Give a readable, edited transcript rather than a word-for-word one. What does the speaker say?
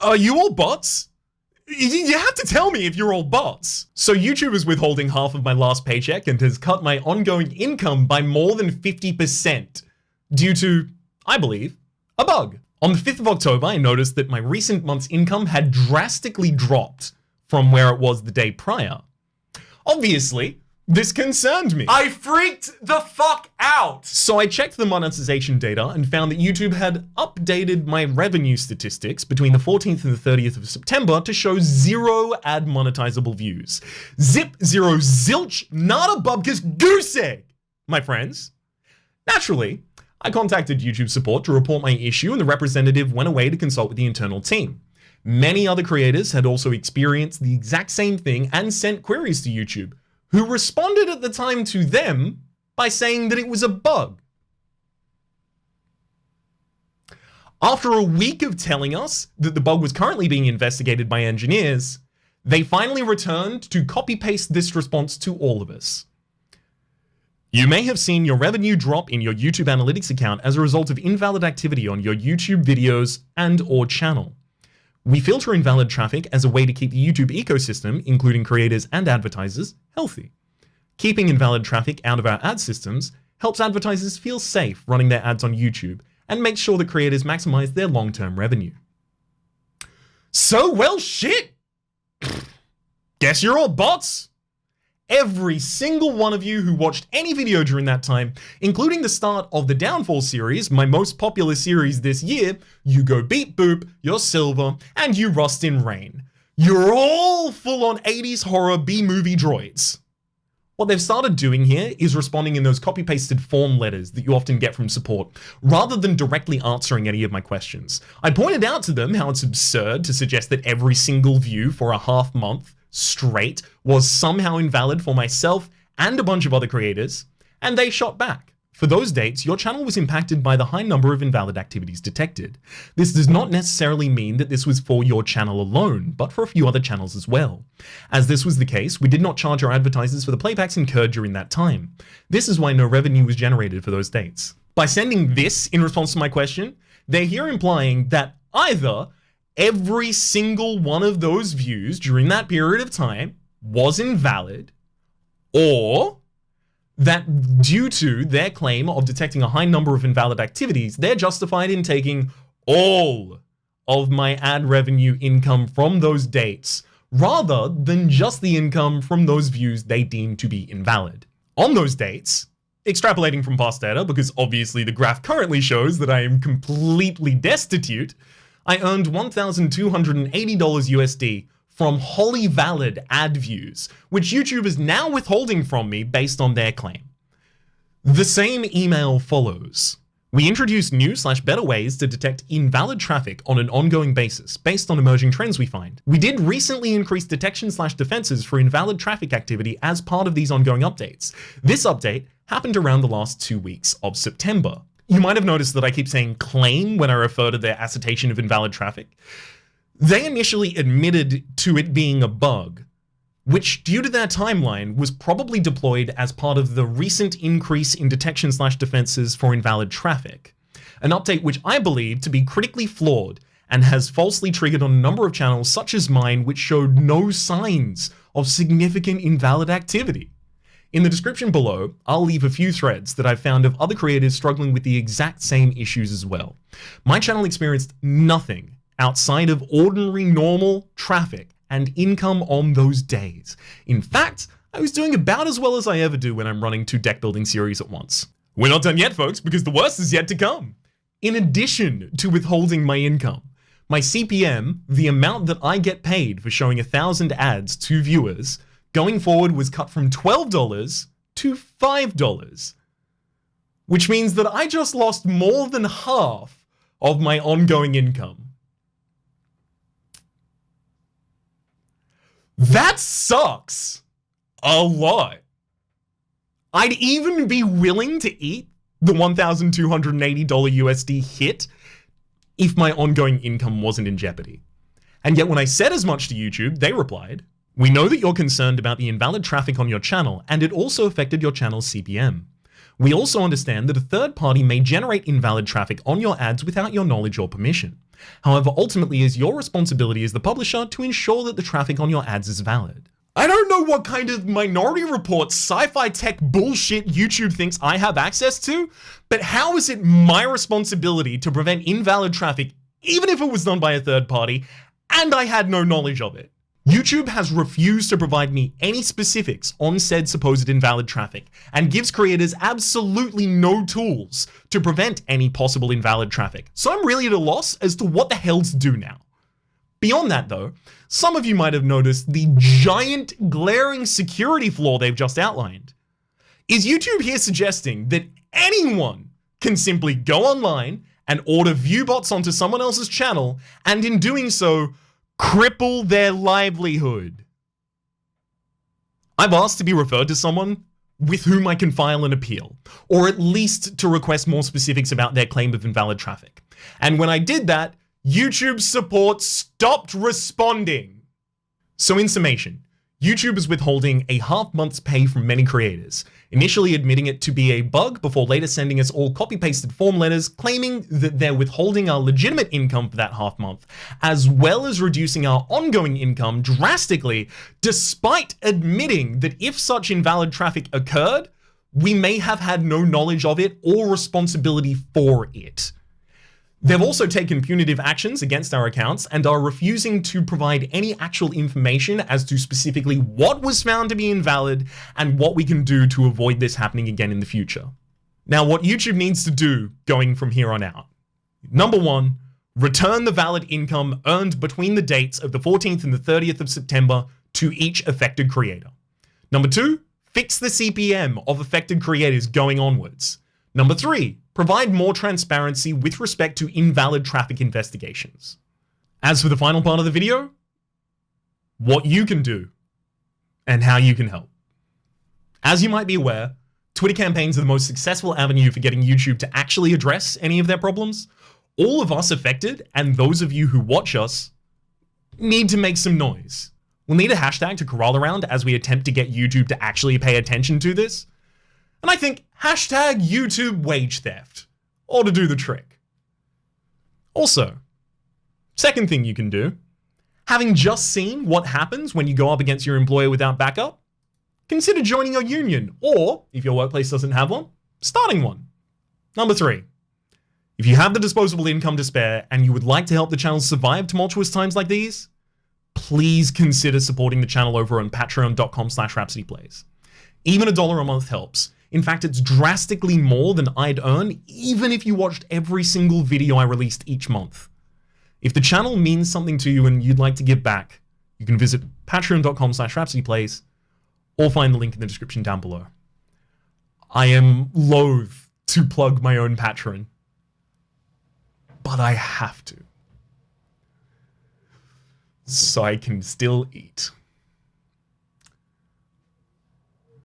Are you all bots? You have to tell me if you're all bots. So YouTube is withholding half of my last paycheck and has cut my ongoing income by more than 50% due to, I believe, a bug. On the 5th of October, I noticed that my recent month's income had drastically dropped from where it was the day prior. Obviously, this concerned me. I freaked the fuck out. So I checked the monetization data and found that YouTube had updated my revenue statistics between the 14th and the 30th of September to show 0 ad monetizable views. Zip, zero, zilch, nada bubkus, goose egg, my friends. Naturally, I contacted YouTube support to report my issue, and the representative went away to consult with the internal team. Many other creators had also experienced the exact same thing and sent queries to YouTube, who responded at the time to them by saying that it was a bug. After a week of telling us that the bug was currently being investigated by engineers, they finally returned to copy-paste this response to all of us. You may have seen your revenue drop in your YouTube Analytics account as a result of invalid activity on your YouTube videos and/or channel. We filter invalid traffic as a way to keep the YouTube ecosystem, including creators and advertisers, healthy. Keeping invalid traffic out of our ad systems helps advertisers feel safe running their ads on YouTube and makes sure that creators maximize their long-term revenue. So, well, shit! Guess you're all bots! Every single one of you who watched any video during that time, including the start of the Downfall series, my most popular series this year, you go beep boop, you're silver, and you rust in rain. You're all full-on 80s horror B-movie droids. What they've started doing here is responding in those copy-pasted form letters that you often get from support, rather than directly answering any of my questions. I pointed out to them how it's absurd to suggest that every single view for a half month straight was somehow invalid for myself and a bunch of other creators, and they shot back. For those dates, your channel was impacted by the high number of invalid activities detected. This does not necessarily mean that this was for your channel alone, but for a few other channels as well. As this was the case, we did not charge our advertisers for the playbacks incurred during that time. This is why no revenue was generated for those dates. By sending this in response to my question, they're here implying that either every single one of those views during that period of time was invalid, or that due to their claim of detecting a high number of invalid activities, they're justified in taking all of my ad revenue income from those dates, rather than just the income from those views they deem to be invalid. On those dates, extrapolating from past data, because obviously the graph currently shows that I am completely destitute, I earned $1,280 USD from wholly valid ad views, which YouTube is now withholding from me based on their claim. The same email follows. We introduced new/better ways to detect invalid traffic on an ongoing basis based on emerging trends we find. We did recently increase detection/defenses for invalid traffic activity as part of these ongoing updates. This update happened around the last 2 weeks of September. You might have noticed that I keep saying claim when I refer to their assertion of invalid traffic. They initially admitted to it being a bug, which due to their timeline was probably deployed as part of the recent increase in detection/defenses for invalid traffic. An update which I believe to be critically flawed and has falsely triggered on a number of channels such as mine which showed no signs of significant invalid activity. In the description below, I'll leave a few threads that I've found of other creators struggling with the exact same issues as well. My channel experienced nothing outside of ordinary normal traffic and income on those days. In fact, I was doing about as well as I ever do when I'm running 2 deck building series at once. We're not done yet, folks, because the worst is yet to come. In addition to withholding my income, my CPM, the amount that I get paid for showing 1,000 ads to viewers, going forward was cut from $12 to $5, which means that I just lost more than half of my ongoing income. That sucks a lot. I'd even be willing to eat the $1,280 USD hit if my ongoing income wasn't in jeopardy. And yet when I said as much to YouTube, they replied, "We know that you're concerned about the invalid traffic on your channel, and it also affected your channel's CPM. We also understand that a third party may generate invalid traffic on your ads without your knowledge or permission. However, ultimately, it is your responsibility as the publisher to ensure that the traffic on your ads is valid. I don't know what kind of Minority Report sci-fi tech bullshit YouTube thinks I have access to, but how is it my responsibility to prevent invalid traffic, even if it was done by a third party, and I had no knowledge of it? YouTube has refused to provide me any specifics on said supposed invalid traffic, and gives creators absolutely no tools to prevent any possible invalid traffic. So I'm really at a loss as to what the hell to do now. Beyond that though, some of you might have noticed the giant glaring security flaw they've just outlined. Is YouTube here suggesting that anyone can simply go online and order view bots onto someone else's channel, and in doing so, cripple their livelihood? I've asked to be referred to someone with whom I can file an appeal, or at least to request more specifics about their claim of invalid traffic. And when I did that, YouTube support stopped responding. So in summation, YouTube is withholding a half month's pay from many creators, initially admitting it to be a bug before later sending us all copy-pasted form letters claiming that they're withholding our legitimate income for that half month, as well as reducing our ongoing income drastically, despite admitting that if such invalid traffic occurred, we may have had no knowledge of it or responsibility for it. They've also taken punitive actions against our accounts and are refusing to provide any actual information as to specifically what was found to be invalid and what we can do to avoid this happening again in the future. Now, what YouTube needs to do going from here on out: number one, return the valid income earned between the dates of the 14th and the 30th of September to each affected creator. Number two, fix the CPM of affected creators going onwards. Number three, provide more transparency with respect to invalid traffic investigations. As for the final part of the video, what you can do and how you can help. As you might be aware, Twitter campaigns are the most successful avenue for getting YouTube to actually address any of their problems. All of us affected, and those of you who watch us, need to make some noise. We'll need a hashtag to corral around as we attempt to get YouTube to actually pay attention to this. And I think hashtag YouTube wage theft ought to do the trick. Also, second thing you can do, having just seen what happens when you go up against your employer without backup, consider joining a union, or, if your workplace doesn't have one, starting one. Number three, if you have the disposable income to spare and you would like to help the channel survive tumultuous times like these, please consider supporting the channel over on patreon.com/rhapsodyplays. Even $1 a month helps. In fact, it's drastically more than I'd earn even if you watched every single video I released each month. If the channel means something to you and you'd like to give back, you can visit patreon.com/rhapsodyplays or find the link in the description down below. I am loath to plug my own Patreon, but I have to, so I can still eat.